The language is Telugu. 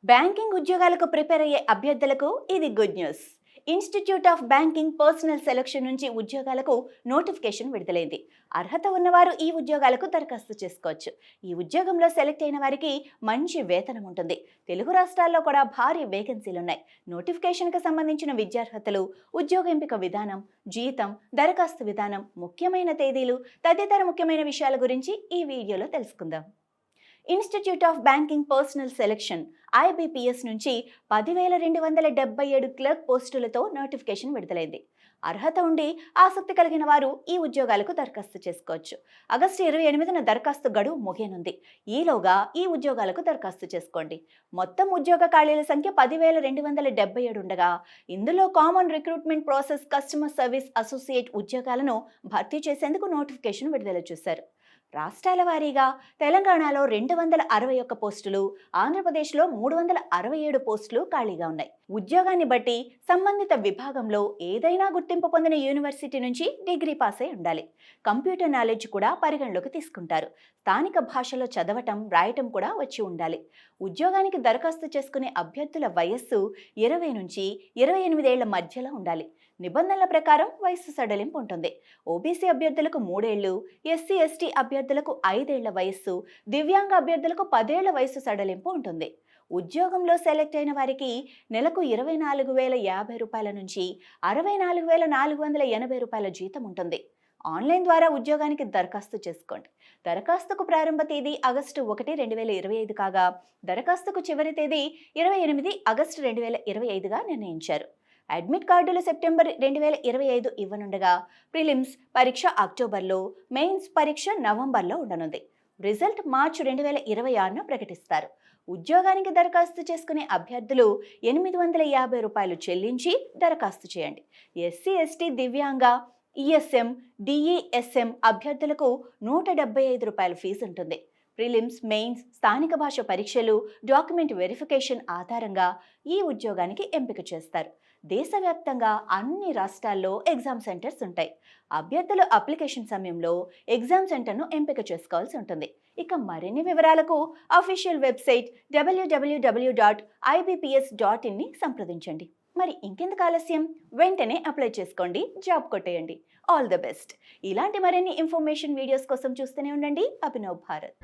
బ్యాంకింగ్ ఉద్యోగాలకు ప్రిపేర్ అయ్యే అభ్యర్థులకు ఇది good news. Institute of banking personal selection నుంచి ఉద్యోగాలకు నోటిఫికేషన్ విడుదలైంది. అర్హత ఉన్నవారు ఈ ఉద్యోగాలకు దరఖాస్తు చేసుకోవచ్చు. ఈ ఉద్యోగంలో సెలెక్ట్ అయిన వారికి మంచి వేతనం ఉంటుంది. తెలుగు రాష్ట్రాల్లో కూడా భారీ వేకెన్సీలున్నాయి. నోటిఫికేషన్కు సంబంధించిన విద్యార్హతలు, ఉద్యోగ ఎంపిక విధానం, జీతం, దరఖాస్తు విధానం, ముఖ్యమైన తేదీలు తదితర ముఖ్యమైన విషయాల గురించి ఈ వీడియోలో తెలుసుకుందాం. Institute of banking personal selection IBPS నుంచి 10,277 క్లర్క్ పోస్టులతో నోటిఫికేషన్ విడుదలైంది. అర్హత ఉండి ఆసక్తి కలిగిన వారు ఈ ఉద్యోగాలకు దరఖాస్తు చేసుకోవచ్చు. ఆగస్టు 28న దరఖాస్తు గడువు ముగియనుంది. ఈలోగా ఈ ఉద్యోగాలకు దరఖాస్తు చేసుకోండి. మొత్తం ఉద్యోగ ఖాళీల సంఖ్య 10,277 ఉండగా ఇందులో common recruitment process customer service associate ఉద్యోగాలను భర్తీ చేసేందుకు నోటిఫికేషన్ విడుదల చేశారు. రాష్ట్రాల వారీగా తెలంగాణలో 261 పోస్టులు, ఆంధ్రప్రదేశ్లో 367 పోస్టులు ఖాళీగా ఉన్నాయి. ఉద్యోగాన్ని బట్టి సంబంధిత విభాగంలో ఏదైనా గుర్తింపు పొందిన యూనివర్సిటీ నుంచి డిగ్రీ పాస్ అయి ఉండాలి. కంప్యూటర్ నాలెడ్జ్ కూడా పరిగణలోకి తీసుకుంటారు. స్థానిక భాషలో చదవటం, రాయటం కూడా వచ్చి ఉండాలి. ఉద్యోగానికి దరఖాస్తు చేసుకునే అభ్యర్థుల వయస్సు 20 నుంచి 28 ఏళ్ల మధ్యలో ఉండాలి. నిబంధనల ప్రకారం వయస్సు సడలింపు ఉంటుంది. ఓబీసీ అభ్యర్థులకు 3 ఏళ్లు, SC ST అభ్యర్థులకు 5 ఏళ్ల వయస్సు, దివ్యాంగ అభ్యర్థులకు 10 ఏళ్ల వయస్సు సడలింపు ఉంటుంది. ఉద్యోగంలో సెలెక్ట్ అయిన వారికి నెలకు 24,050 రూపాయల నుంచి 64,480 రూపాయల జీతం ఉంటుంది. ఆన్లైన్ ద్వారా ఉద్యోగానికి దరఖాస్తు చేసుకోండి. దరఖాస్తుకు ప్రారంభ తేదీ ఆగస్టు 1, 2025 కాగా దరఖాస్తుకు చివరి తేదీ 28 ఆగస్టు 2025గా నిర్ణయించారు. అడ్మిట్ కార్డులు సెప్టెంబర్ 2025 ఇవ్వనుండగా ప్రిలిమ్స్ పరీక్ష అక్టోబర్లో, మెయిన్స్ పరీక్ష నవంబర్లో ఉండనుంది. రిజల్ట్ మార్చి 2026న ప్రకటిస్తారు. ఉద్యోగానికి దరఖాస్తు చేసుకునే అభ్యర్థులు 850 రూపాయలు చెల్లించి దరఖాస్తు చేయండి. SC ST దివ్యాంగ, ESM, DESM అభ్యర్థులకు 175 రూపాయల ఫీజు ఉంటుంది. ప్రిలిమ్స్, మెయిన్స్, స్థానిక భాష పరీక్షలు, డాక్యుమెంట్ వెరిఫికేషన్ ఆధారంగా ఈ ఉద్యోగానికి ఎంపిక చేస్తారు. దేశవ్యాప్తంగా అన్ని రాష్ట్రాల్లో ఎగ్జామ్ సెంటర్స్ ఉంటాయి. అభ్యర్థులు అప్లికేషన్ సమయంలో ఎగ్జామ్ సెంటర్ను ఎంపిక చేసుకోవాల్సి ఉంటుంది. ఇక మరిన్ని వివరాలకు అఫీషియల్ వెబ్సైట్ www.ibps.in సంప్రదించండి. మరి ఇంకెందుకు ఆలస్యం, వెంటనే అప్లై చేసుకోండి, జాబ్ కొట్టేయండి. All the best. ఇలాంటి మరిన్ని ఇన్ఫర్మేషన్ వీడియోస్ కోసం చూస్తూనే ఉండండి అభినవ్ భారత్.